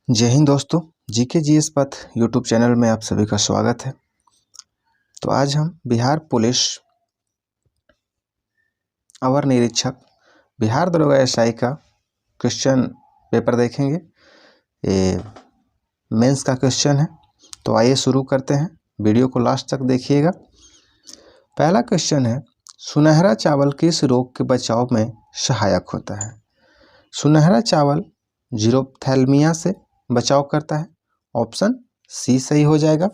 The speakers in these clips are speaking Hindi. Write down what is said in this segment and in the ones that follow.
जय हिंद दोस्तों, जीके जीएस पथ यूट्यूब चैनल में आप सभी का स्वागत है। तो आज हम बिहार पुलिस अवर निरीक्षक बिहार दरोगा एसआई का क्वेश्चन पेपर देखेंगे। ये मेंस का क्वेश्चन है। तो आइए शुरू करते हैं, वीडियो को लास्ट तक देखिएगा। पहला क्वेश्चन है, सुनहरा चावल किस रोग के बचाव में सहायक होता है? सुनहरा चावल जीरोप्थैल्मिया से बचाव करता है। ऑप्शन सी सही हो जाएगा।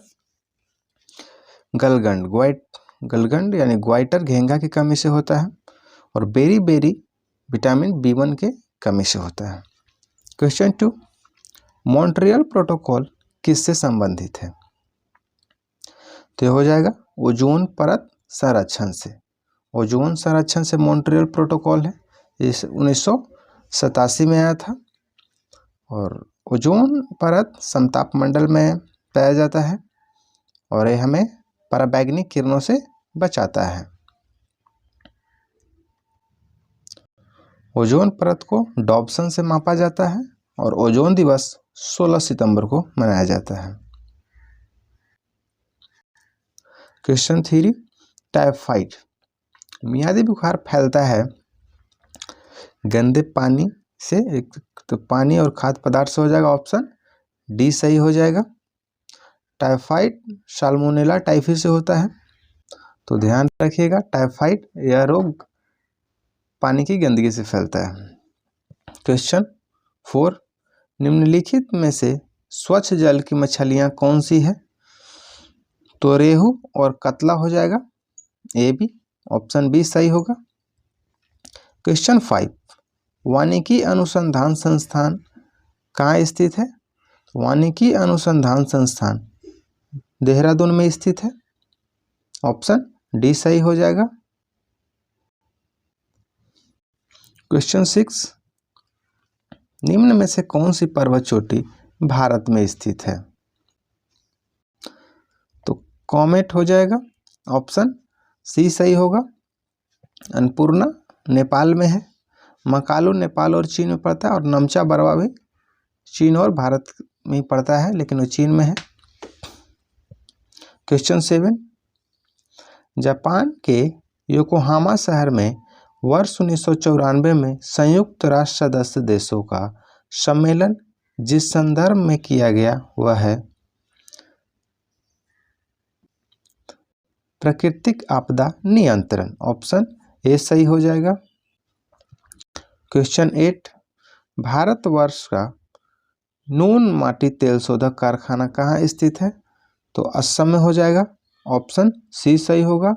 गलगंड यानी ग्वाइटर घेंगा की कमी से होता है। और बेरी विटामिन B1 के कमी से होता है। क्वेश्चन 2, मॉन्ट्रियल प्रोटोकॉल किससे संबंधित है? तो यह हो जाएगा ओजोन परत संरक्षण से। ओजोन संरक्षण से मॉन्ट्रियल प्रोटोकॉल है। इस 1987 में आया था। और ओजोन परत समतापमंडल में पाया जाता है और यह हमें पराबैंगनी किरणों से बचाता है। ओजोन परत को डॉब्सन से मापा जाता है और ओजोन दिवस 16 सितंबर को मनाया जाता है। क्वेश्चन 3, टाइफाइड मियादी बुखार फैलता है गंदे पानी से, तो पानी और खाद्य पदार्थ से हो जाएगा। ऑप्शन डी सही हो जाएगा। टाइफाइड साल्मोनेला टाइफी से होता है। तो ध्यान रखिएगा, टाइफाइड यह रोग पानी की गंदगी से फैलता है। क्वेश्चन 4, निम्नलिखित में से स्वच्छ जल की मछलियां कौन सी है? तो रेहू और कतला हो जाएगा। ए बी, ऑप्शन बी सही होगा। क्वेश्चन 5, वानिकी अनुसंधान संस्थान कहाँ स्थित है? वानिकी अनुसंधान संस्थान देहरादून में स्थित है। ऑप्शन डी सही हो जाएगा। क्वेश्चन 6, निम्न में से कौन सी पर्वत चोटी भारत में स्थित है? तो कॉमेट हो जाएगा। ऑप्शन सी सही होगा। अन्नपूर्णा नेपाल में है। मकालू नेपाल और चीन में पड़ता है। और नमचा बरवा भी चीन और भारत में ही पड़ता है, लेकिन वो चीन में है। क्वेश्चन 7, जापान के योकोहामा शहर में वर्ष 1994 में संयुक्त राष्ट्र सदस्य देशों का सम्मेलन जिस संदर्भ में किया गया वह है प्राकृतिक आपदा नियंत्रण। ऑप्शन ए सही हो जाएगा। क्वेश्चन 8, भारतवर्ष का नून माटी तेल शोधक कारखाना कहाँ स्थित है? तो असम में हो जाएगा। ऑप्शन सी सही होगा।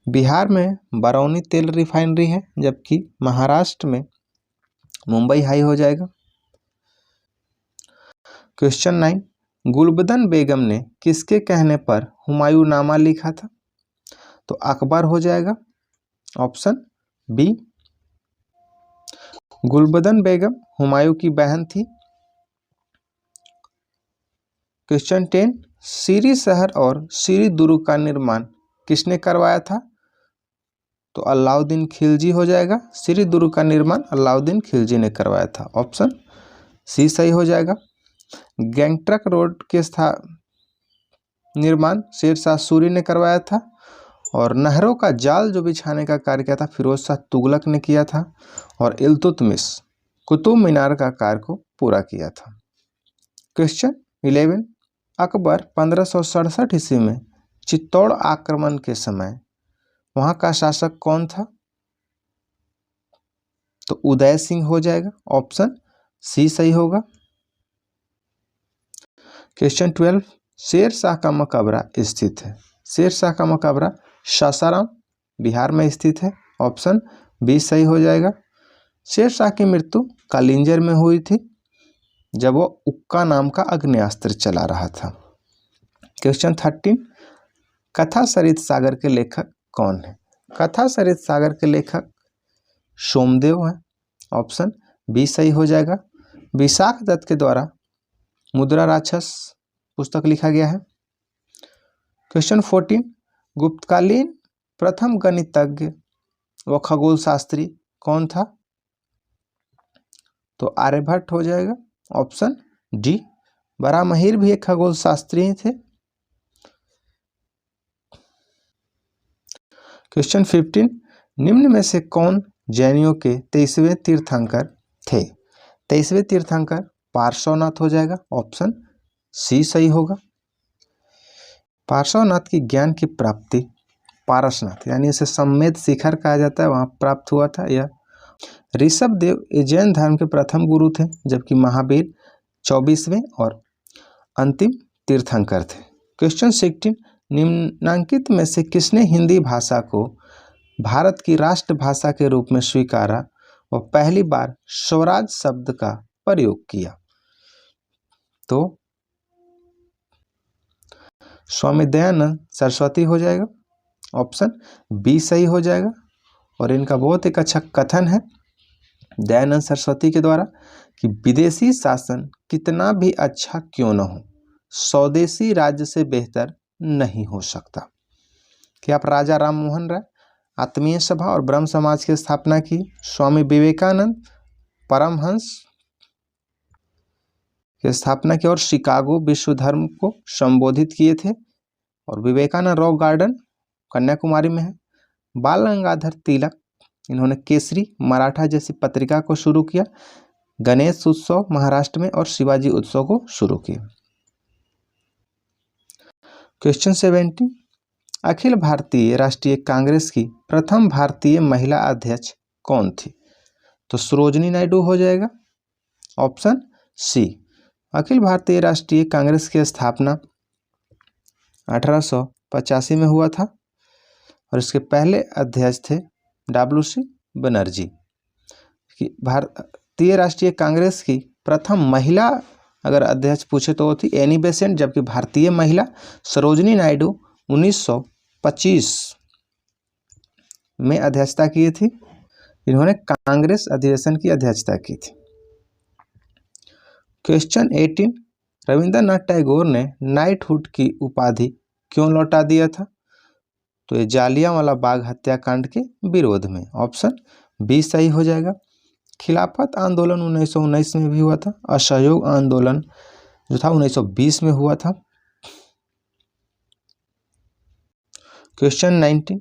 बिहार में बरौनी तेल रिफाइनरी है, जबकि महाराष्ट्र में मुंबई हाई हो जाएगा। क्वेश्चन 9, गुलबदन बेगम ने किसके कहने पर हुमायूंनामा लिखा था? तो अकबर हो जाएगा। ऑप्शन बी, गुलबदन बेगम हुमायूं की बहन थी। क्वेश्चन 10, सीरी शहर और सीरी दुर्ग का निर्माण किसने करवाया था? तो अलाउद्दीन खिलजी हो जाएगा। सीरी दुर्ग का निर्माण अलाउद्दीन खिलजी ने करवाया था। ऑप्शन सी सही हो जाएगा। गैंगटॉक रोड के निर्माण शेरशाह सूरी ने करवाया था। और नहरों का जाल जो बिछाने का कार्य किया था फिरोज शाह तुगलक ने किया था। और इल्तुतमिश कुतुब मीनार का कार्य को पूरा किया था। क्वेश्चन 11, अकबर 1567 ईस्वी में चित्तौड़ आक्रमण के समय वहां का शासक कौन था? तो उदय सिंह हो जाएगा। ऑप्शन सी सही होगा। क्वेश्चन 12, शेरशाह का मकबरा स्थित है। शेरशाह का मकबरा सासाराम बिहार में स्थित है। ऑप्शन बी सही हो जाएगा। शेरशाह की मृत्यु कालिंजर में हुई थी, जब वो उक्का नाम का अग्नेयास्त्र चला रहा था। क्वेश्चन 13, कथा सरित सागर के लेखक कौन है? कथा सरित सागर के लेखक सोमदेव हैं। ऑप्शन बी सही हो जाएगा। विशाख दत्त के द्वारा मुद्रा राक्षस पुस्तक लिखा गया है। क्वेश्चन 14, गुप्तकालीन प्रथम गणितज्ञ व खगोल शास्त्री कौन था? तो आर्यभट्ट हो जाएगा। Option D. बरामहीर भी एक खगोल शास्त्री थे। क्वेश्चन 15, निम्न में से कौन जैनियों के 23वें तीर्थंकर थे? 23वें तीर्थंकर पार्श्वनाथ हो जाएगा, ऑप्शन सी सही होगा। पार्श्वनाथ की ज्ञान की प्राप्ति पारसनाथ यानी इसे सम्मेद शिखर कहा जाता है, वहां प्राप्त हुआ था। यह ऋषभ देव जैन धर्म के प्रथम गुरु थे, जबकि महावीर 24वें और अंतिम तीर्थंकर थे। क्वेश्चन 16, निम्नांकित में से किसने हिंदी भाषा को भारत की राष्ट्रभाषा के रूप में स्वीकारा और पहली बार स्वराज शब्द का प्रयोग किया? तो स्वामी दयानंद सरस्वती हो जाएगा, ऑप्शन बी सही हो जाएगा। और इनका बहुत एक अच्छा कथन है दयानंद सरस्वती के द्वारा कि विदेशी शासन कितना भी अच्छा क्यों न हो, स्वदेशी राज्य से बेहतर नहीं हो सकता। कि आप राजा राम मोहन राय आत्मीय सभा और ब्रह्म समाज की स्थापना की। स्वामी विवेकानंद परमहंस की स्थापना की और शिकागो विश्व धर्म को संबोधित किए थे। और विवेकानंद रॉक गार्डन कन्याकुमारी में है। बाल गंगाधर तिलक, इन्होंने केसरी मराठा जैसी पत्रिका को शुरू किया। गणेश उत्सव महाराष्ट्र में और शिवाजी उत्सव को शुरू किया। क्वेश्चन 17, अखिल भारतीय राष्ट्रीय कांग्रेस की प्रथम भारतीय महिला अध्यक्ष कौन थी? तो सरोजिनी नायडू हो जाएगा, ऑप्शन सी। अखिल भारतीय राष्ट्रीय कांग्रेस की स्थापना 1885 में हुआ था और इसके पहले अध्यक्ष थे WC बनर्जी। भारतीय राष्ट्रीय कांग्रेस की प्रथम महिला अगर अध्यक्ष पूछे तो वो थी एनी बेसेंट, जबकि भारतीय महिला सरोजिनी नायडू 1925 में अध्यक्षता की थी। इन्होंने कांग्रेस अधिवेशन की अध्यक्षता की थी। क्वेश्चन 18, रविंद्रनाथ टैगोर ने नाइटहुड की उपाधि क्यों लौटा दिया था? तो ये जालियांवाला बाग हत्याकांड के विरोध में, ऑप्शन बी सही हो जाएगा। खिलाफत आंदोलन 1919 में भी हुआ था। असहयोग आंदोलन जो था 1920 में हुआ था। क्वेश्चन 19,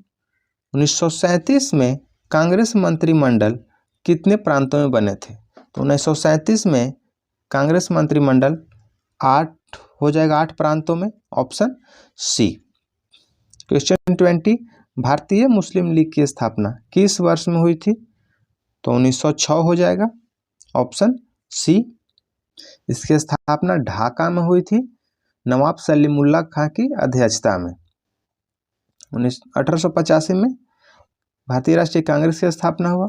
1937 में कांग्रेस मंत्रिमंडल कितने प्रांतों में बने थे? तो 1937 में कांग्रेस मंत्रिमंडल 8 हो जाएगा, 8 प्रांतों में, ऑप्शन सी। क्वेश्चन 20, भारतीय मुस्लिम लीग की स्थापना किस वर्ष में हुई थी? तो 1906 हो जाएगा, ऑप्शन सी। इसकी स्थापना ढाका में हुई थी नवाब सलीमुल्लाह खां की अध्यक्षता में। 1885 में भारतीय राष्ट्रीय कांग्रेस की स्थापना हुआ।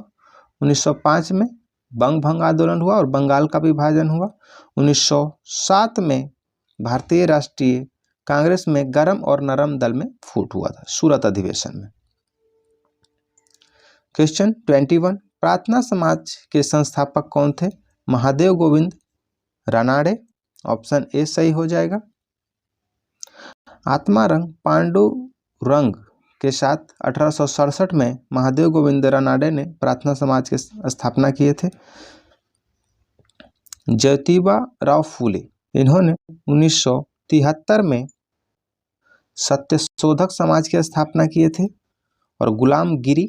1905 में बंग भंग आंदोलन हुआ और बंगाल का विभाजन हुआ। 1907 में भारतीय राष्ट्रीय कांग्रेस में गरम और नरम दल में फूट हुआ था सूरत अधिवेशन में। क्वेश्चन 21, प्रार्थना समाज के संस्थापक कौन थे? महादेव गोविंद रानाडे, ऑप्शन ए सही हो जाएगा। आत्मारंग पांडुरंग के साथ 1867 में महादेव गोविंद रानाडे ने प्रार्थना समाज की स्थापना किए थे। ज्योतिबा राव फूले, इन्होंने 1973 में सत्यशोधक समाज की स्थापना किए थे और गुलाम गिरी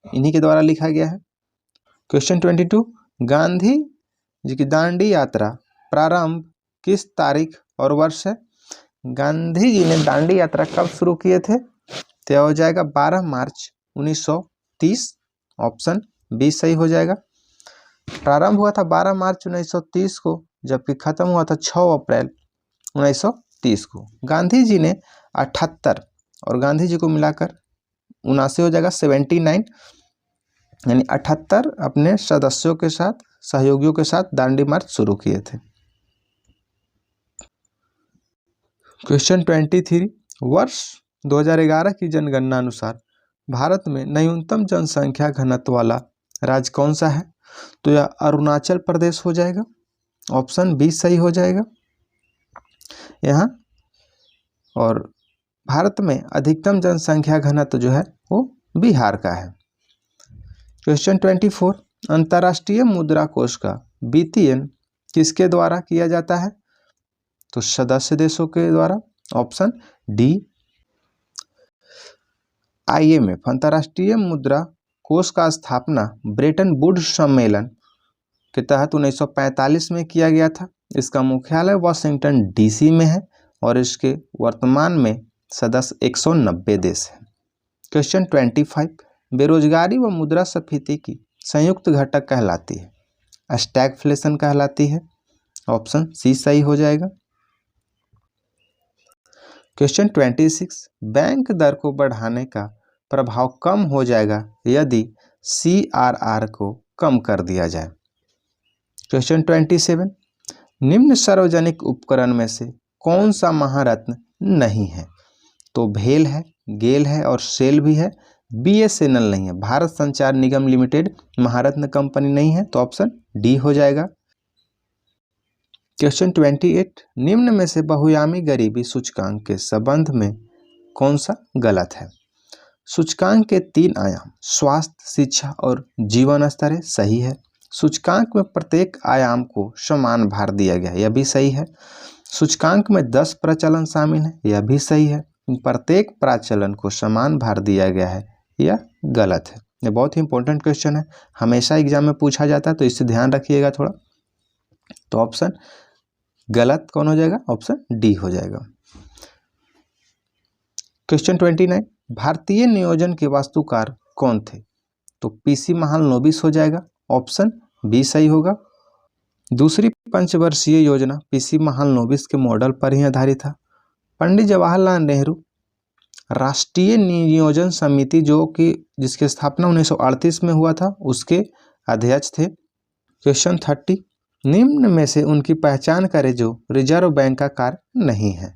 इन्हीं के द्वारा लिखा गया है। क्वेश्चन 22, गांधी जी की दांडी यात्रा प्रारंभ किस तारीख और वर्ष है? गांधी जी ने दांडी यात्रा कब शुरू किए थे? तो हो जाएगा 12 मार्च 1930, ऑप्शन बी सही हो जाएगा। प्रारंभ हुआ था 12 मार्च 1930 को, जबकि खत्म हुआ था 6 अप्रैल 1930 को। गांधी जी ने 78 और गांधी जी को मिलाकर 79 हो जाएगा, 79 यानी 78 अपने सदस्यों के साथ, सहयोगियों के साथ दांडी मार्च शुरू किए थे। क्वेश्चन 23, वर्ष 2011 की जनगणना अनुसार भारत में न्यूनतम जनसंख्या घनत्व वाला राज्य कौन सा है? तो यह अरुणाचल प्रदेश हो जाएगा, ऑप्शन बी सही हो जाएगा यहाँ। और भारत में अधिकतम जनसंख्या घनत्व जो है वो बिहार का है। क्वेश्चन 24, अंतर्राष्ट्रीय मुद्रा कोष का वित्तीय किसके द्वारा किया जाता है? तो सदस्य देशों के द्वारा, ऑप्शन डी। IMF अंतर्राष्ट्रीय मुद्रा कोष का स्थापना ब्रेटन वुड्स सम्मेलन के तहत 1945 में किया गया था। इसका मुख्यालय वाशिंगटन DC में है और इसके वर्तमान में सदस्य 190 देश हैं। क्वेश्चन 25, बेरोजगारी व मुद्रास्फीति की संयुक्त घटक कहलाती है? स्टैगफ्लेशन कहलाती है, ऑप्शन सी सही हो जाएगा। क्वेश्चन 26, बैंक दर को बढ़ाने का प्रभाव कम हो जाएगा यदि CRR को कम कर दिया जाए। क्वेश्चन 27, निम्न सार्वजनिक उपकरण में से कौन सा महारत्न नहीं है? तो भेल है, गेल है और सेल भी है। BSNL नहीं है, भारत संचार निगम लिमिटेड महारत्न कंपनी नहीं है, तो ऑप्शन डी हो जाएगा। क्वेश्चन 28, निम्न में से बहुआयामी गरीबी सूचकांक के संबंध में कौन सा गलत है? सूचकांक के 3 आयाम स्वास्थ्य, शिक्षा और जीवन स्तर है, सही है। सूचकांक में प्रत्येक आयाम को समान भार दिया गया है, यह भी सही है। सूचकांक में 10 प्रचलन शामिल है, यह भी सही है। प्रत्येक प्रचलन को समान भार दिया गया है, यह गलत है। ये बहुत ही इंपॉर्टेंट क्वेश्चन है, हमेशा एग्जाम में पूछा जाता है, तो इससे ध्यान रखिएगा थोड़ा। तो ऑप्शन गलत कौन हो जाएगा? ऑप्शन डी हो जाएगा। क्वेश्चन 29, भारतीय नियोजन के वास्तुकार कौन थे? तो PC महालनोबिस हो जाएगा, ऑप्शन बी सही होगा। दूसरी पंचवर्षीय योजना PC महालनोबिस के मॉडल पर ही आधारित था। पंडित जवाहरलाल नेहरू राष्ट्रीय नियोजन समिति जिसकी स्थापना 1938 में हुआ था, उसके अध्यक्ष थे। क्वेश्चन 30, निम्न में से उनकी पहचान करें जो रिजर्व बैंक का कार्य नहीं है।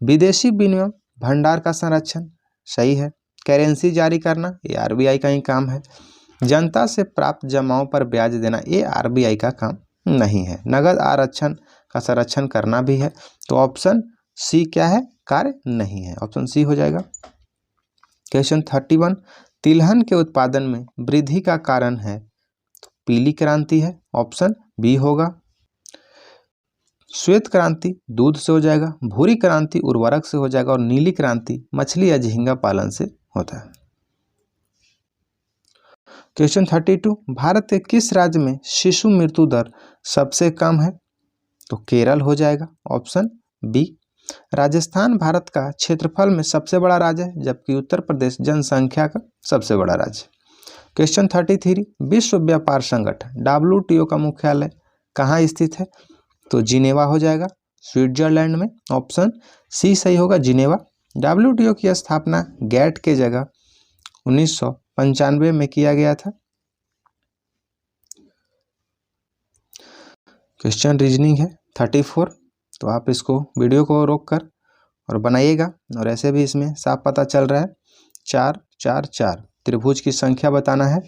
विदेशी विनिमय भंडार का संरक्षण, सही है। करेंसी जारी करना, ये RBI का ही काम है। जनता से प्राप्त जमाओं पर ब्याज देना, ये RBI का काम नहीं है। नगद आरक्षण का संरक्षण करना भी है, तो ऑप्शन सी क्या है? कार्य नहीं है, ऑप्शन सी हो जाएगा। क्वेश्चन 31, तिलहन के उत्पादन में वृद्धि का कारण है? तो पीली क्रांति है, ऑप्शन बी होगा। श्वेत क्रांति दूध से हो जाएगा, भूरी क्रांति उर्वरक से हो जाएगा और नीली क्रांति मछली या झींगा पालन से होता है। क्वेश्चन 32, भारत के किस राज्य में शिशु मृत्यु दर सबसे कम है? तो केरल हो जाएगा, ऑप्शन बी। राजस्थान भारत का क्षेत्रफल में सबसे बड़ा राज्य है, जबकि उत्तर प्रदेश जनसंख्या का सबसे बड़ा राज्य। क्वेश्चन 33, विश्व व्यापार संगठन WTO का मुख्यालय कहाँ स्थित है? तो जिनेवा हो जाएगा, स्विट्जरलैंड में, ऑप्शन सी सही होगा, जिनेवा। WTO की स्थापना गैट के जगह 1995 में किया गया था। क्वेश्चन रीजनिंग है 34, तो आप इसको वीडियो को रोक कर और बनाइएगा, और ऐसे भी इसमें साफ पता चल रहा है। 4 4 4 त्रिभुज की संख्या बताना है,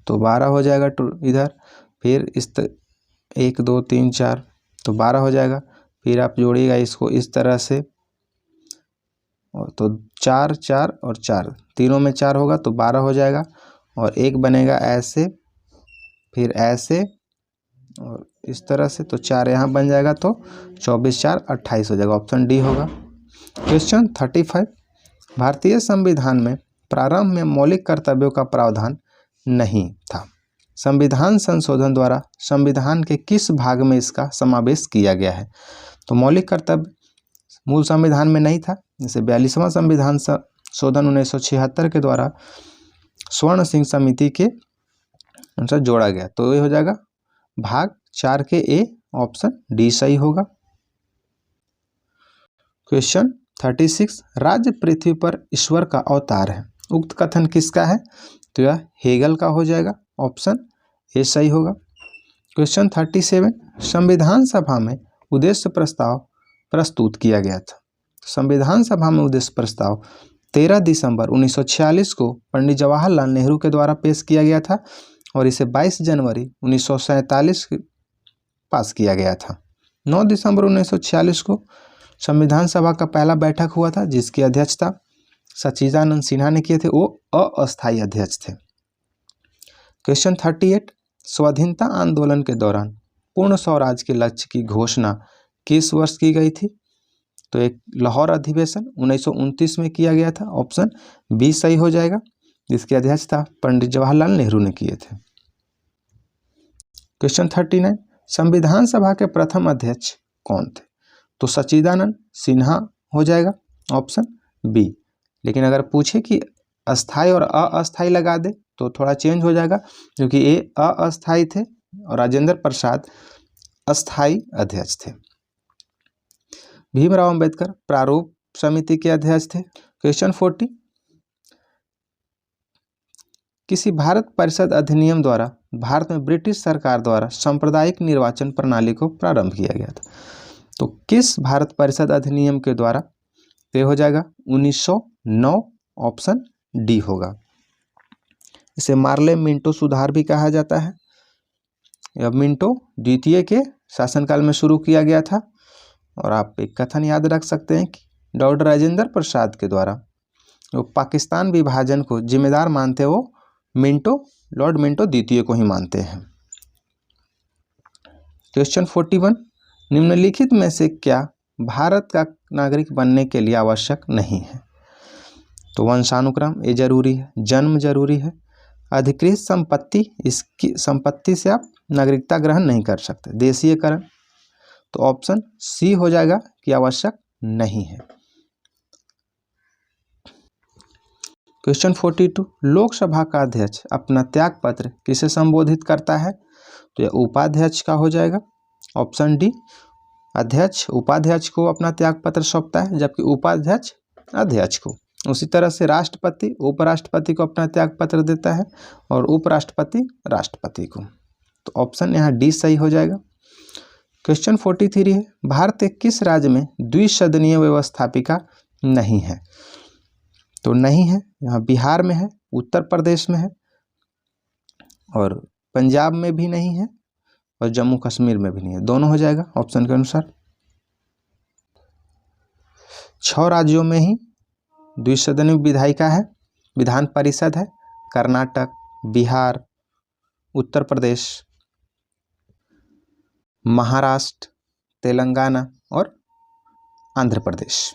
तो 12 हो जाएगा इधर, फिर 1 2 3 4, तो 12 हो जाएगा। फिर आप जोड़िएगा इसको इस तरह से, और तो 4 4 और 4 तीनों में 4 होगा, तो 12 हो जाएगा। और एक बनेगा ऐसे, फिर ऐसे और इस तरह से, तो 4 यहाँ बन जाएगा, तो 24 4 28 हो जाएगा, ऑप्शन डी होगा। क्वेश्चन 35, भारतीय संविधान में प्रारंभ में मौलिक कर्तव्यों का प्रावधान नहीं था। संविधान संशोधन द्वारा संविधान के किस भाग में इसका समावेश किया गया है? तो मौलिक कर्तव्य मूल संविधान में नहीं था, जैसे 42वां संविधान संशोधन 1976 के द्वारा स्वर्ण सिंह समिति के अनुसार जोड़ा गया, तो ये हो जाएगा भाग 4 के ए, ऑप्शन डी सही होगा। क्वेश्चन 36, राज्य पृथ्वी पर ईश्वर का अवतार है, उक्त कथन किसका है? तो यह हेगल का हो जाएगा, ऑप्शन ए सही होगा। क्वेश्चन 37, संविधान सभा में उद्देश्य प्रस्ताव प्रस्तुत किया गया था। संविधान सभा में उद्देश्य प्रस्ताव 13 दिसंबर 1946 को पंडित जवाहरलाल नेहरू के द्वारा पेश किया गया था और इसे 22 जनवरी 1947 पास किया गया था। 9 दिसंबर 1946 को संविधान सभा का पहला बैठक हुआ था, जिसकी अध्यक्षता सच्चिदानंद सिन्हा ने किए थे, वो अस्थायी अध्यक्ष थे। क्वेश्चन 38, स्वाधीनता आंदोलन के दौरान पूर्ण स्वराज के लक्ष्य की घोषणा किस वर्ष की गई थी? तो एक लाहौर अधिवेशन 1929 में किया गया था। ऑप्शन बी सही हो जाएगा, जिसकी अध्यक्षता पंडित जवाहरलाल नेहरू ने किए थे। क्वेश्चन 39, संविधान सभा के प्रथम अध्यक्ष कौन थे? तो सच्चिदानंद सिन्हा हो जाएगा, ऑप्शन बी। लेकिन अगर पूछे कि अस्थाई और अस्थाई लगा दे तो थोड़ा चेंज हो जाएगा, क्योंकि ये अस्थाई थे और राजेंद्र प्रसाद अस्थाई अध्यक्ष थे। भीमराव अंबेडकर प्रारूप समिति के अध्यक्ष थे। क्वेश्चन 40, किसी भारत परिषद अधिनियम द्वारा भारत में ब्रिटिश सरकार द्वारा सांप्रदायिक निर्वाचन प्रणाली को प्रारंभ किया गया था। तो किस भारत परिषद अधिनियम के द्वारा? ये हो जाएगा 1909, ऑप्शन डी होगा। इसे मार्ले मिंटो सुधार भी कहा जाता है। यह मिंटो द्वितीय के शासनकाल में शुरू किया गया था। और आप एक कथन याद रख सकते हैं कि डॉक्टर राजेंद्र प्रसाद के द्वारा वो पाकिस्तान विभाजन को जिम्मेदार मानते, वो लॉर्ड मिंटो द्वितीय को ही मानते हैं। क्वेश्चन 41, निम्नलिखित में से क्या भारत का नागरिक बनने के लिए आवश्यक नहीं है? तो वंशानुक्रम ये जरूरी है, जन्म जरूरी है, अधिकृत संपत्ति, इसकी संपत्ति से आप नागरिकता ग्रहण नहीं कर सकते, देशीयकरण। तो ऑप्शन सी हो जाएगा कि आवश्यक नहीं है। क्वेश्चन 42, लोकसभा का अध्यक्ष अपना त्यागपत्र किसे संबोधित करता है? तो यह उपाध्यक्ष का हो जाएगा, ऑप्शन डी। अध्यक्ष उपाध्यक्ष को अपना त्यागपत्र सौंपता है, जबकि उपाध्यक्ष अध्यक्ष को। उसी तरह से राष्ट्रपति उपराष्ट्रपति को अपना त्यागपत्र देता है और उपराष्ट्रपति राष्ट्रपति को। तो ऑप्शन यहाँ डी सही हो जाएगा। क्वेश्चन 43 है, भारत के किस राज्य में द्विसदनीय व्यवस्थापिका नहीं है? तो नहीं है, यहाँ बिहार में है, उत्तर प्रदेश में है, और पंजाब में भी नहीं है, और जम्मू कश्मीर में भी नहीं है। दोनों हो जाएगा ऑप्शन के अनुसार। 6 राज्यों में ही द्विसदनीय विधायिका है, विधान परिषद है, कर्नाटक, बिहार, उत्तर प्रदेश, महाराष्ट्र, तेलंगाना और आंध्र प्रदेश।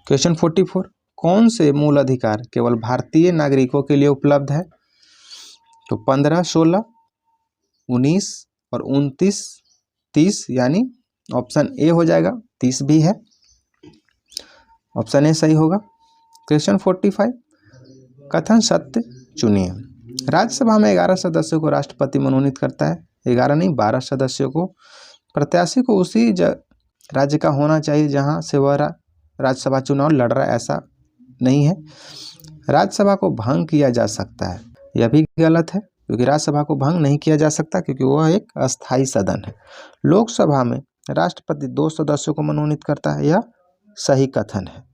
क्वेश्चन 44, कौन से मूल अधिकार केवल भारतीय नागरिकों के लिए उपलब्ध है? तो 15, 16, 19 और 29, 30, यानी ऑप्शन ए हो जाएगा, 30 भी है, ऑप्शन ए सही होगा। क्वेश्चन 45, कथन सत्य चुनिए। राज्यसभा में 11 सदस्यों को राष्ट्रपति मनोनीत करता है, 11 नहीं 12 सदस्यों को। प्रत्याशी को उसी राज्य का होना चाहिए जहां से वह राज्यसभा चुनाव लड़ रहा है, ऐसा नहीं है। राज्यसभा को भंग किया जा सकता है, यह भी गलत है, क्योंकि राज्यसभा को भंग नहीं किया जा सकता, क्योंकि वह एक अस्थायी सदन है। लोकसभा में राष्ट्रपति 2 सदस्यों को मनोनीत करता है, यह सही कथन है।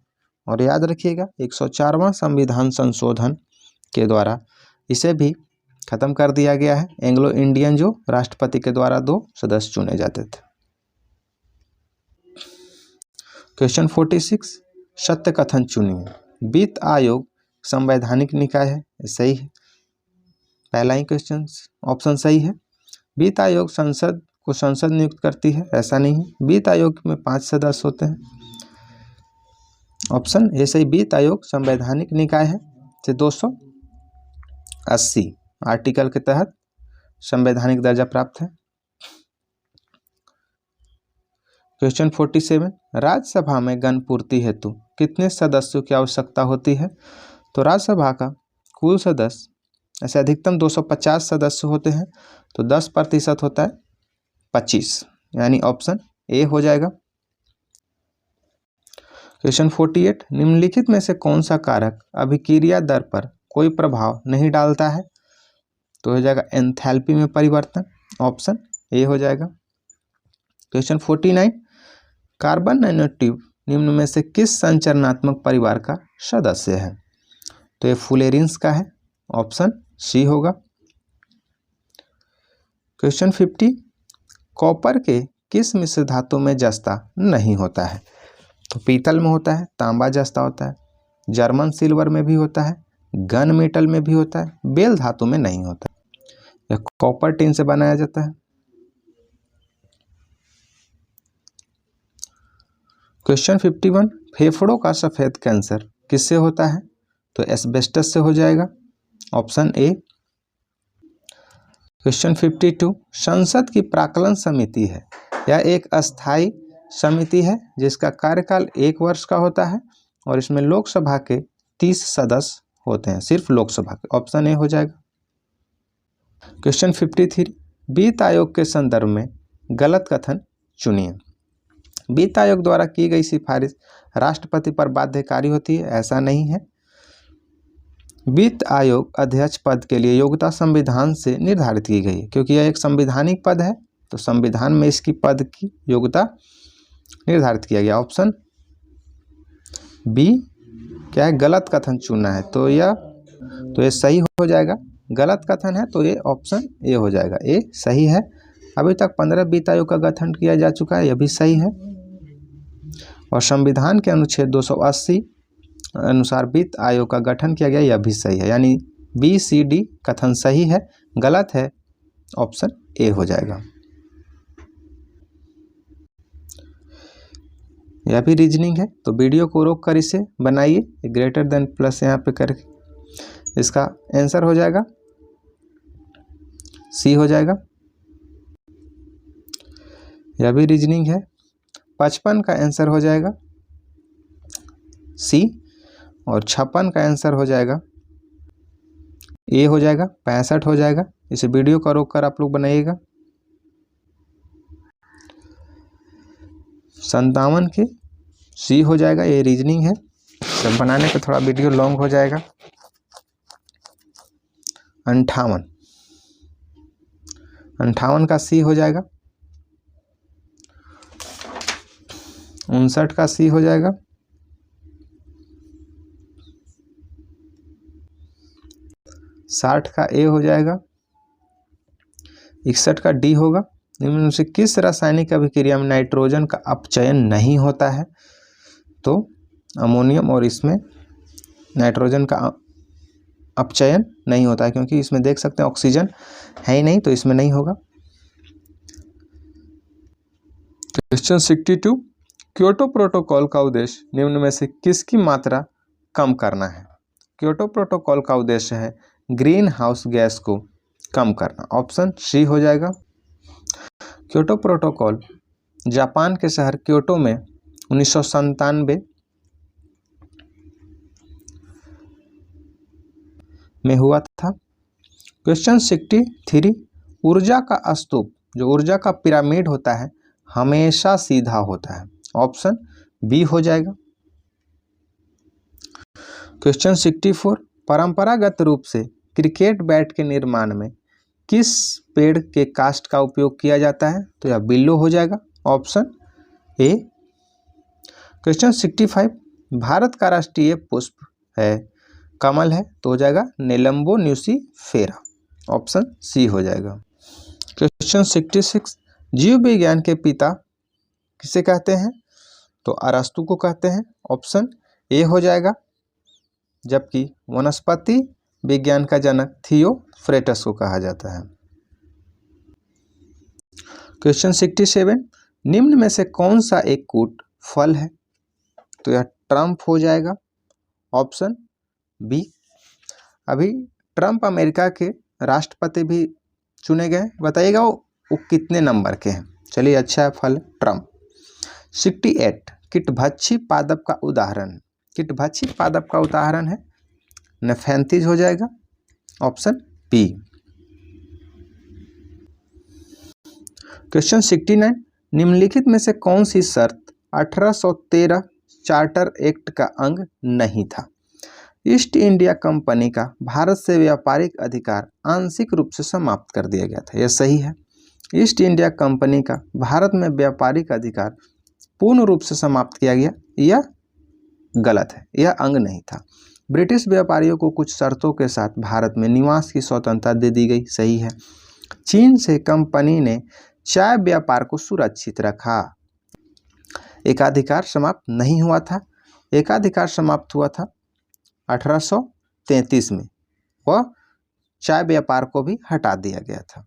और याद रखिएगा 104वां संविधान संशोधन के द्वारा इसे भी खत्म कर दिया गया है, एंग्लो इंडियन, जो राष्ट्रपति के द्वारा 2 सदस्य चुने जाते थे। क्वेश्चन 46, सत्य कथन चुनिए। वित्त आयोग संवैधानिक निकाय है, सही है, पहला ही क्वेश्चन ऑप्शन सही है। वित्त आयोग संसद नियुक्त करती है, ऐसा नहीं है। वित्त आयोग में 5 सदस्य होते हैं, ऑप्शन ए सही। वित्त आयोग संवैधानिक निकाय है, से 280 आर्टिकल के तहत संवैधानिक दर्जा प्राप्त है। क्वेश्चन 47, राज्यसभा में गणपूर्ति हेतु कितने सदस्यों की आवश्यकता होती है? तो राज्यसभा का कुल सदस्य ऐसे अधिकतम 250 सदस्य होते हैं, तो 10% होता है 25, यानी ऑप्शन ए हो जाएगा। क्वेश्चन 48, निम्नलिखित में से कौन सा कारक अभिक्रिया दर पर कोई प्रभाव नहीं डालता है? तो हो जाएगा एंथैल्पी में परिवर्तन, ऑप्शन ए हो जाएगा। क्वेश्चन 49, कार्बन नैनोट्यूब निम्न में से किस संचरणात्मक परिवार का सदस्य है? तो ये फुलेरिन्स का है, ऑप्शन सी होगा। क्वेश्चन 50, कॉपर के किस मिश्र धातु में जस्ता नहीं होता है? तो पीतल में होता है, तांबा जस्ता होता है, जर्मन सिल्वर में भी होता है, गन मेटल में भी होता है, बेल धातु में नहीं होता। यह कॉपर टिन से बनाया जाता है। क्वेश्चन 51, फेफड़ों का सफेद कैंसर किससे होता है? तो एस्बेस्टस से हो जाएगा, ऑप्शन ए। क्वेश्चन 52, संसद की प्राक्कलन समिति है, यह एक अस्थायी समिति है जिसका कार्यकाल 1 वर्ष का होता है और इसमें लोकसभा के 30 सदस्य होते हैं, सिर्फ लोकसभा के, ऑप्शन ए हो जाएगा। क्वेश्चन 53, वित्त आयोग के संदर्भ में गलत कथन चुनिए। वित्त आयोग द्वारा की गई सिफारिश राष्ट्रपति पर बाध्यकारी होती है, ऐसा नहीं है। वित्त आयोग अध्यक्ष पद के लिए योग्यता संविधान से निर्धारित की गई है, क्योंकि यह एक संवैधानिक पद है तो संविधान में इसकी पद की योग्यता निर्धारित किया गया। ऑप्शन बी क्या है? गलत कथन चुनना है, तो ये सही हो जाएगा। गलत कथन है तो ये ऑप्शन ए हो जाएगा, ए सही है। अभी तक 15 वित्त आयोग का गठन किया जा चुका है, यह भी सही है। और संविधान के अनुच्छेद 280 अनुसार वित्त आयोग का गठन किया गया, यह भी सही है। यानी बी सी डी कथन सही है, गलत है ऑप्शन ए हो जाएगा। यह भी रीजनिंग है, तो वीडियो को रोक कर इसे बनाइए, ग्रेटर देन प्लस यहाँ पे करके इसका आंसर हो जाएगा, सी हो जाएगा। यह भी रीजनिंग है, 55 का आंसर हो जाएगा सी, और 56 का आंसर हो जाएगा ए हो जाएगा, 65 हो जाएगा। इसे वीडियो को रोक कर आप लोग बनाइएगा। 57 के सी हो जाएगा, ये रीजनिंग है, सब बनाने पे थोड़ा वीडियो लॉन्ग हो जाएगा। 58 का सी हो जाएगा, 59 का सी हो जाएगा, 60 का ए हो जाएगा, 61 का डी होगा। निम्न में से किस रासायनिक अभिक्रिया में नाइट्रोजन का अपचयन नहीं होता है? तो अमोनियम, और इसमें नाइट्रोजन का अपचयन नहीं होता है, क्योंकि इसमें देख सकते हैं ऑक्सीजन है ही नहीं, तो इसमें नहीं होगा। क्वेश्चन 62, क्योटो प्रोटोकॉल का उद्देश्य निम्न में से किसकी मात्रा कम करना है? क्योटो प्रोटोकॉल का उद्देश्य है ग्रीन हाउस गैस को कम करना, ऑप्शन सी हो जाएगा। क्योटो प्रोटोकॉल जापान के शहर क्योटो में 1997 में हुआ था। क्वेश्चन 63, ऊर्जा का स्तूप, जो ऊर्जा का पिरामिड होता है, हमेशा सीधा होता है, ऑप्शन बी हो जाएगा। क्वेश्चन 64, परंपरागत रूप से क्रिकेट बैट के निर्माण में किस पेड़ के काष्ठ का उपयोग किया जाता है? तो यह बिल्लो हो जाएगा, ऑप्शन ए। क्वेश्चन 65, भारत का राष्ट्रीय पुष्प है कमल है, तो हो जाएगा नेलम्बो न्यूसीफेरा, ऑप्शन सी हो जाएगा। क्वेश्चन 66, जीव विज्ञान के पिता किसे कहते हैं? तो अरस्तु को कहते हैं, ऑप्शन ए हो जाएगा। जबकि वनस्पति विज्ञान का जनक थियोफ्रेटस को कहा जाता है। क्वेश्चन 67, निम्न में से कौन सा एक कूट फल है? तो यह ट्रम्प हो जाएगा, ऑप्शन बी। अभी ट्रम्प अमेरिका के राष्ट्रपति भी चुने गए, बताइएगा वो कितने नंबर के हैं? चलिए, अच्छा है फल ट्रम्प। 68, कीटभक्षी पादप का उदाहरण, कीटभक्षी पादप का उदाहरण है नेफेंथिस हो जाएगा, ऑप्शन बी। क्वेश्चन 69, निम्नलिखित में से कौन सी शर्त 1813 चार्टर एक्ट का अंग नहीं था? ईस्ट इंडिया कंपनी का भारत से व्यापारिक अधिकार आंशिक रूप से समाप्त कर दिया गया था, यह सही है। ईस्ट इंडिया कंपनी का भारत में व्यापारिक अधिकार पूर्ण रूप से समाप्त किया गया, यह गलत है, यह अंग नहीं था। ब्रिटिश व्यापारियों को कुछ शर्तों के साथ भारत में निवास की स्वतंत्रता दे दी गई, सही है। चीन से कंपनी ने चाय व्यापार को सुरक्षित रखा। एकाधिकार समाप्त नहीं हुआ था, एकाधिकार समाप्त हुआ था 1833 में, वह चाय व्यापार को भी हटा दिया गया था।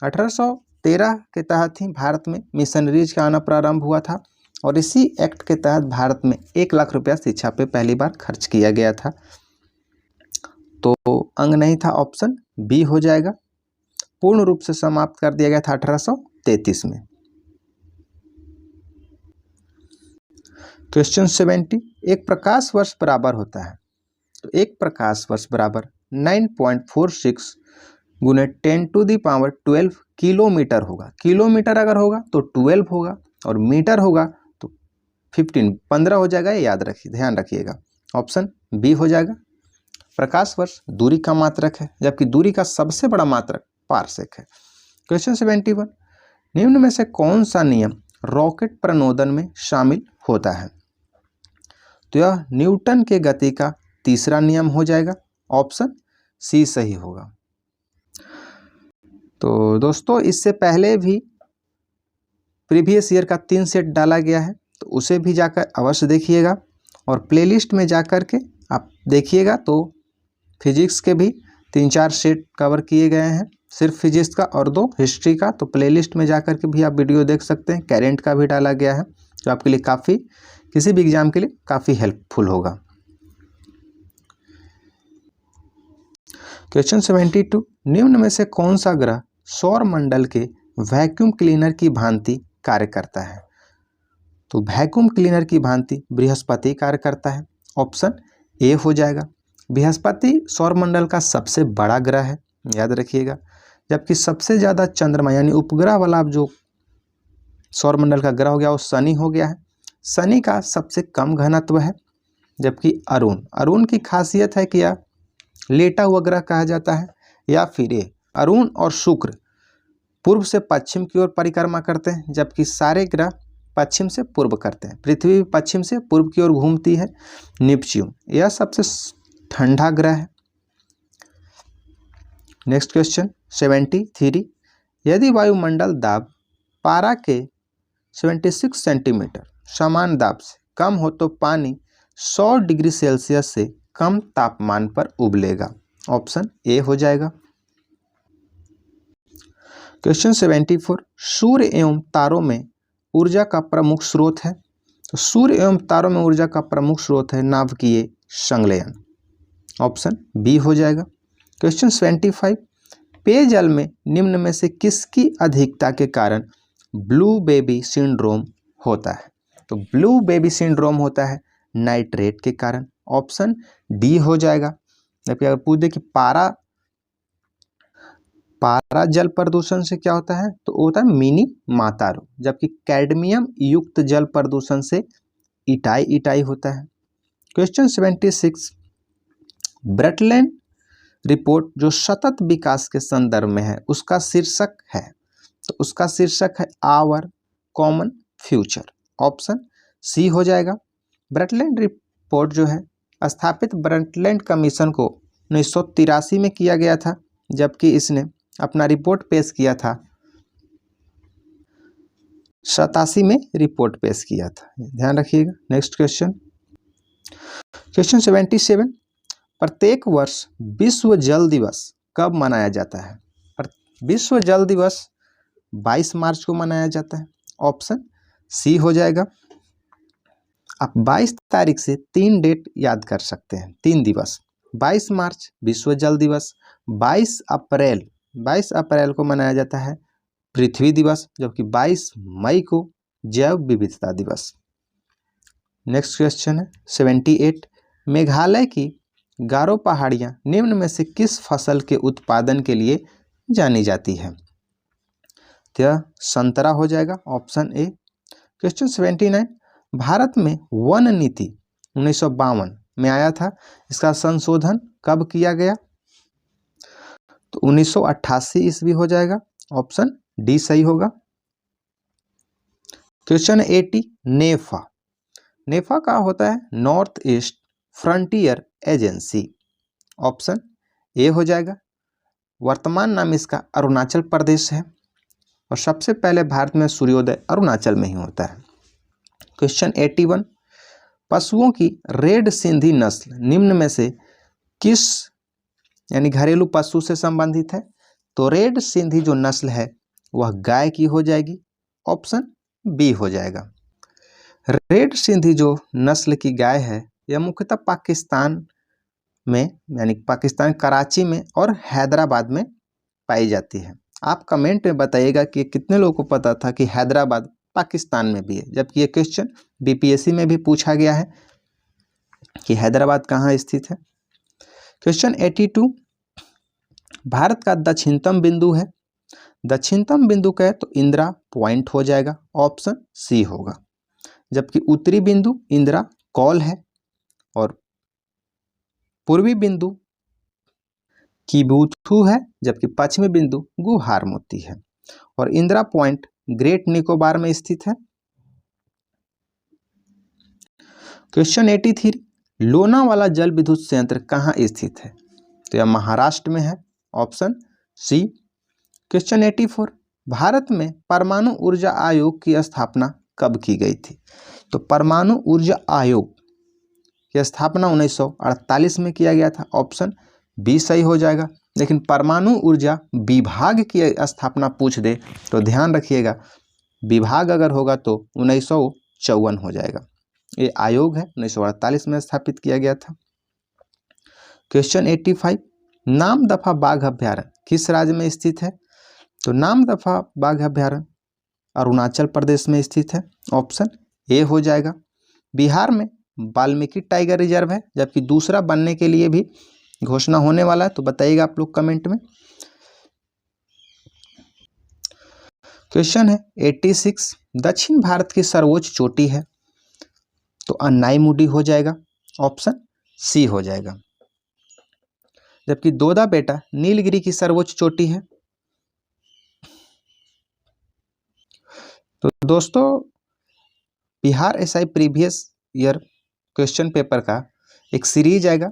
1813 के तहत ही भारत में मिशनरीज का आना प्रारंभ हुआ था और इसी एक्ट के तहत भारत में 1 लाख रुपया शिक्षा पे पहली बार खर्च किया गया था। तो अंग नहीं था, ऑप्शन बी हो जाएगा। पूर्ण रूप से समाप्त कर दिया गया था 1833 में। क्वेश्चन 70, एक प्रकाश वर्ष बराबर होता है, तो एक प्रकाश वर्ष बराबर 9.46 गुने 10⁻12 किलोमीटर होगा। किलोमीटर अगर होगा तो 12 होगा और मीटर होगा तो 15 हो जाएगा। ये याद रखिए, ध्यान रखिएगा, ऑप्शन बी हो जाएगा। प्रकाश वर्ष दूरी का मात्रक है, जबकि दूरी का सबसे बड़ा मात्रक पारसेक है। क्वेश्चन 71, निम्न में से कौन सा नियम रॉकेट प्रणोदन में शामिल होता है? तो यह न्यूटन के गति का तीसरा नियम हो जाएगा, ऑप्शन सी सही होगा। तो दोस्तों, इससे पहले भी प्रीवियस ईयर का 3 सेट डाला गया है, तो उसे भी जाकर अवश्य देखिएगा और प्लेलिस्ट में जाकर के आप देखिएगा तो फिजिक्स के भी 3-4 सेट कवर किए गए हैं, सिर्फ फिजिक्स का और 2 हिस्ट्री का। तो प्लेलिस्ट में जाकर के भी आप वीडियो देख सकते हैं। करेंट का भी डाला गया है, जो आपके लिए काफ़ी, किसी भी एग्जाम के लिए काफ़ी हेल्पफुल होगा। क्वेश्चन 72, निम्न में से कौन सा ग्रह सौर मंडल के वैक्यूम क्लीनर की भांति कार्य करता है? तो वैक्यूम क्लीनर की भांति बृहस्पति कार्य करता है, ऑप्शन ए हो जाएगा। बृहस्पति सौरमंडल का सबसे बड़ा ग्रह है, याद रखिएगा, जबकि सबसे ज़्यादा चंद्रमा यानी उपग्रह वाला जो सौरमंडल का ग्रह हो गया वो शनि हो गया है। शनि का सबसे कम घनत्व है, जबकि अरुण की खासियत है कि यह लेटा हुआ ग्रह कहा जाता है, या फिर ये अरुण और शुक्र पूर्व से पश्चिम की ओर परिक्रमा करते हैं, जबकि सारे ग्रह पश्चिम से पूर्व करते हैं। पृथ्वी पश्चिम से पूर्व की ओर घूमती है। नेपच्यून यह सबसे ठंडा ग्रह है। नेक्स्ट क्वेश्चन 73, यदि वायुमंडल दाब पारा के 76 सेंटीमीटर समान दाब से कम हो तो पानी 100 डिग्री सेल्सियस से कम तापमान पर उबलेगा, ऑप्शन ए हो जाएगा। क्वेश्चन 74, सूर्य एवं तारों में ऊर्जा का प्रमुख स्रोत है, तो सूर्य एवं तारों में ऊर्जा का प्रमुख स्रोत है नाभिकीय संलयन, ऑप्शन बी हो जाएगा। क्वेश्चन 75, पेयजल में निम्न में से किसकी अधिकता के कारण ब्लू बेबी सिंड्रोम होता है? तो ब्लू बेबी सिंड्रोम होता है नाइट्रेट के कारण, ऑप्शन डी हो जाएगा। जबकि अगर पूछ दे कि पारा जल प्रदूषण से क्या होता है, तो वो होता है मिनी माता रोग, जबकि कैडमियम युक्त जल प्रदूषण से इटाई होता है। क्वेश्चन 76, ब्रटलैंड रिपोर्ट जो सतत विकास के संदर्भ में है उसका शीर्षक है, तो उसका शीर्षक है our common future, option C हो जाएगा। ब्रटलैंड रिपोर्ट जो है स्थापित ब्रटलैंड कमीशन को 1983 में किया गया था, जबकि इसने अपना रिपोर्ट पेश किया था 87 में रिपोर्ट पेश किया था, ध्यान रखिएगा। नेक्स्ट क्वेश्चन 77, प्रत्येक वर्ष विश्व जल दिवस कब मनाया जाता है? विश्व जल दिवस 22 मार्च को मनाया जाता है, ऑप्शन सी हो जाएगा। आप 22 तारीख से 3 डेट याद कर सकते हैं, 3 दिवस। 22 मार्च विश्व जल दिवस, 22 अप्रैल को मनाया जाता है पृथ्वी दिवस, जबकि 22 मई को जैव विविधता दिवस। नेक्स्ट क्वेश्चन है 78, मेघालय की गारो पहाड़ियाँ निम्न में से किस फसल के उत्पादन के लिए जानी जाती है? तो यह संतरा हो जाएगा, ऑप्शन ए। क्वेश्चन 79, भारत में वन नीति 1952 में आया था, इसका संशोधन कब किया गया? तो 1988 ईस्वी हो जाएगा, ऑप्शन डी सही होगा। क्वेश्चन 80, नेफा का होता है north east frontier agency, option A हो जाएगा। वर्तमान नाम इसका अरुणाचल प्रदेश है और सबसे पहले भारत में सूर्योदय अरुणाचल में ही होता है। क्वेश्चन 81, पशुओं की रेड सिंधी नस्ल निम्न में से किस यानी घरेलू पशु से संबंधित है, तो रेड सिंधी जो नस्ल है वह गाय की हो जाएगी, ऑप्शन बी हो जाएगा। रेड सिंधी जो नस्ल की गाय है यह मुख्यतः पाकिस्तान में, यानी पाकिस्तान कराची में और हैदराबाद में पाई जाती है। आप कमेंट में बताइएगा कि कितने लोगों को पता था कि हैदराबाद पाकिस्तान में भी है, जबकि ये क्वेश्चन बीपीएससी में भी पूछा गया है कि हैदराबाद कहाँ स्थित है। क्वेश्चन 82, भारत का दक्षिणतम बिंदु है। दक्षिणतम बिंदु कहे तो इंदिरा पॉइंट हो जाएगा, ऑप्शन सी होगा। जबकि उत्तरी बिंदु इंदिरा कॉल है और पूर्वी बिंदु किबुथु है, जबकि पश्चिमी बिंदु गुहार मोती है और इंदिरा पॉइंट ग्रेट निकोबार में स्थित है। क्वेश्चन 83, लोनावाला जल विद्युत संयंत्र कहाँ स्थित है? तो यह महाराष्ट्र में है, ऑप्शन सी। क्वेश्चन 84, भारत में परमाणु ऊर्जा आयोग की स्थापना कब की गई थी? तो परमाणु ऊर्जा आयोग की स्थापना 1948 में किया गया था, ऑप्शन बी सही हो जाएगा। लेकिन परमाणु ऊर्जा विभाग की स्थापना पूछ दे तो ध्यान रखिएगा, विभाग अगर होगा तो 1954 हो जाएगा। ये आयोग है, 1948 में स्थापित किया गया था। क्वेश्चन 85, नामदफा बाघ अभ्यारण्य किस राज्य में स्थित है? तो नामदफा बाघ अभ्यारण्य अरुणाचल प्रदेश में स्थित है, ऑप्शन ए हो जाएगा। बिहार में वाल्मीकि टाइगर रिजर्व है, जबकि दूसरा बनने के लिए भी घोषणा होने वाला है, तो बताइएगा आप लोग कमेंट में। क्वेश्चन है 86, दक्षिण भारत की सर्वोच्च चोटी है? तो अन्नाईमुडी हो जाएगा, ऑप्शन सी हो जाएगा। जबकि दोदा बेटा नीलगिरी की सर्वोच्च चोटी है। तो दोस्तों, Bihar SI previous year question paper का एक सीरीज आएगा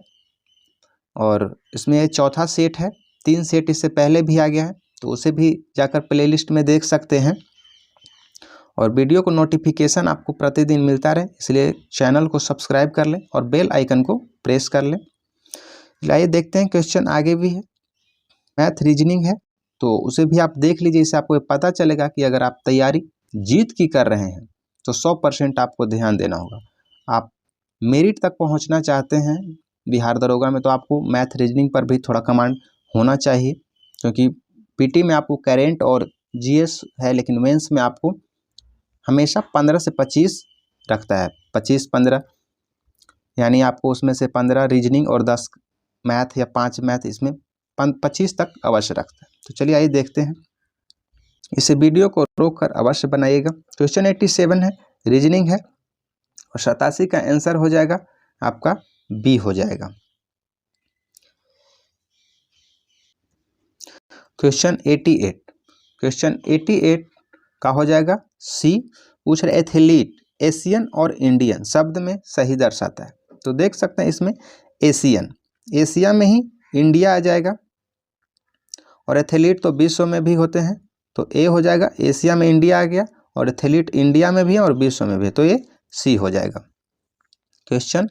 और इसमें चौथा सेट है। 3 सेट इससे पहले भी आ गया है, तो उसे भी जाकर प्लेलिस्ट में देख सकते हैं। और वीडियो को नोटिफिकेशन आपको प्रतिदिन मिलता रहे, इसलिए चैनल को सब्सक्राइब कर लें और बेल आइकन को प्रेस कर लें। आइए देखते हैं, क्वेश्चन आगे भी है, मैथ रीजनिंग है, तो उसे भी आप देख लीजिए। इससे आपको पता चलेगा कि अगर आप तैयारी जीत की कर रहे हैं तो 100% आपको ध्यान देना होगा। आप मेरिट तक पहुंचना चाहते हैं बिहार दरोगा में, तो आपको मैथ रीजनिंग पर भी थोड़ा कमांड होना चाहिए, क्योंकि पीटी में आपको करेंट और जीएस है, लेकिन मेंस में आपको हमेशा 15 से 25 रखता है, 25-15, यानी आपको उसमें से 15 रीजनिंग और 10 मैथ या 5 मैथ, इसमें 25 तक अवश्य रखता है। तो चलिए आइए देखते हैं, इसे वीडियो को रोक कर अवश्य बनाइएगा। क्वेश्चन 87 है, रीजनिंग है और 87 का आंसर हो जाएगा आपका बी हो जाएगा। क्वेश्चन 88 का हो जाएगा सी। पूछ रहे एथलीट एशियन और इंडियन शब्द में सही दर्शाता है, तो देख सकते हैं इसमें एशियन, एशिया में ही इंडिया आ जाएगा और एथलीट तो विश्व में भी होते हैं, तो ए हो जाएगा। एशिया में इंडिया आ गया और एथलीट इंडिया में भी है और विश्व में भी है, तो ये सी हो जाएगा। क्वेश्चन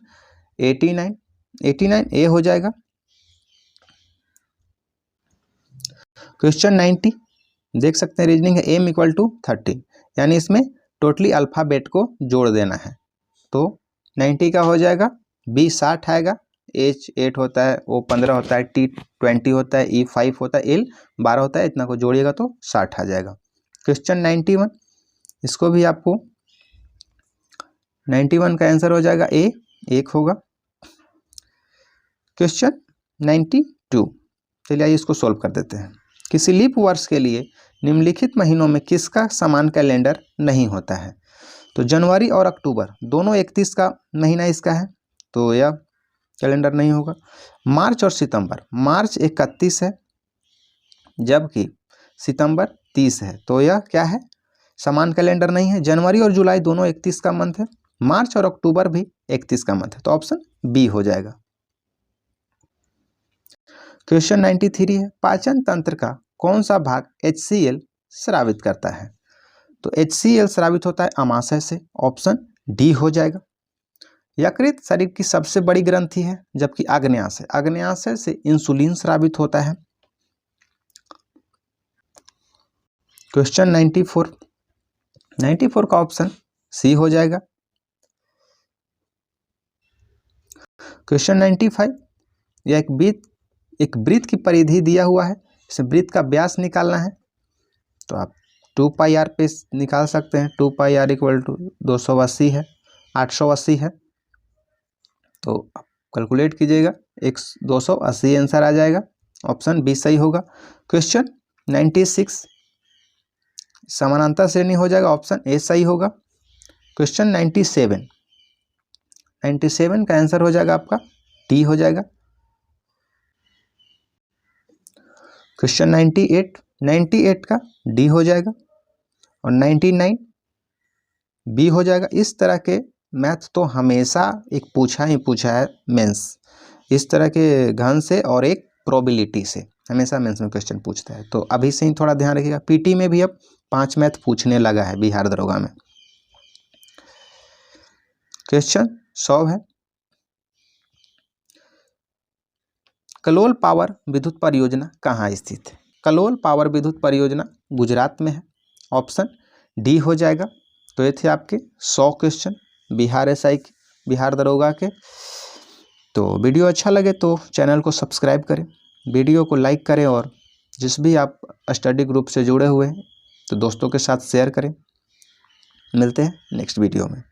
89 ए हो जाएगा। क्वेश्चन 90 देख सकते हैं, रीजनिंग है m = 30, यानी इसमें टोटली अल्फ़ाबेट को जोड़ देना है, तो 90 का हो जाएगा बी 60 आएगा। H 8 होता है, O 15 होता है, T 20 होता है, E 5 होता है, L 12 होता है, इतना को जोड़िएगा तो 60 आ जाएगा। क्वेश्चन 91, इसको भी आपको 91 का आंसर हो जाएगा ए 1 होगा। क्वेश्चन 92, चलिए आइए इसको सॉल्व कर देते हैं। किसी लीप वर्ष के लिए निम्नलिखित महीनों में किसका समान कैलेंडर नहीं होता है? तो जनवरी और अक्टूबर दोनों 31 का महीना इसका है, तो यह कैलेंडर नहीं होगा। मार्च और सितंबर, मार्च 31 है जबकि सितंबर 30 है, तो यह क्या है, समान कैलेंडर नहीं है। जनवरी और जुलाई दोनों 31 का मंथ है, मार्च और अक्टूबर भी 31 का मंथ है, तो ऑप्शन बी हो जाएगा। क्वेश्चन 93 है, पाचन तंत्र का कौन सा भाग HCl स्रावित करता है? तो HCl स्रावित होता है अमाशय से, ऑप्शन डी हो जाएगा। यकृत शरीर की सबसे बड़ी ग्रंथि है, जबकि आग्नेयाशय से इंसुलिन स्रावित होता है। क्वेश्चन 94 का ऑप्शन सी हो जाएगा। क्वेश्चन 95, यह एक वृत्त की परिधि दिया हुआ है, इस वृत्त का व्यास निकालना है, तो आप 2 पाई आर पे निकाल सकते हैं। 2 पाई आर इक्वल टू 280 है, 880 है, तो आप कैलकुलेट कीजिएगा, 280 आंसर आ जाएगा। ऑप्शन बी सही होगा। क्वेश्चन 96, समानांतर श्रेणी हो जाएगा, ऑप्शन ए सही होगा। क्वेश्चन 97 का आंसर हो जाएगा आपका डी हो जाएगा। क्वेश्चन 98 का डी हो जाएगा और 99 बी हो जाएगा। इस तरह के मैथ तो हमेशा एक पूछा है मेंस, इस तरह के घन से और एक प्रोबेबिलिटी से हमेशा मेंस में क्वेश्चन पूछता है, तो अभी से ही थोड़ा ध्यान रखिएगा। पीटी में भी अब 5 मैथ पूछने लगा है बिहार दरोगा में। क्वेश्चन 100 है, कलोल पावर विद्युत परियोजना कहाँ स्थित है? कलोल पावर विद्युत परियोजना गुजरात में है, ऑप्शन डी हो जाएगा। तो ये थे आपके 100 क्वेश्चन बिहार एसआई के, बिहार दरोगा के। तो वीडियो अच्छा लगे तो चैनल को सब्सक्राइब करें, वीडियो को लाइक करें और जिस भी आप स्टडी ग्रुप से जुड़े हुए हैं तो दोस्तों के साथ शेयर करें। मिलते हैं नेक्स्ट वीडियो में।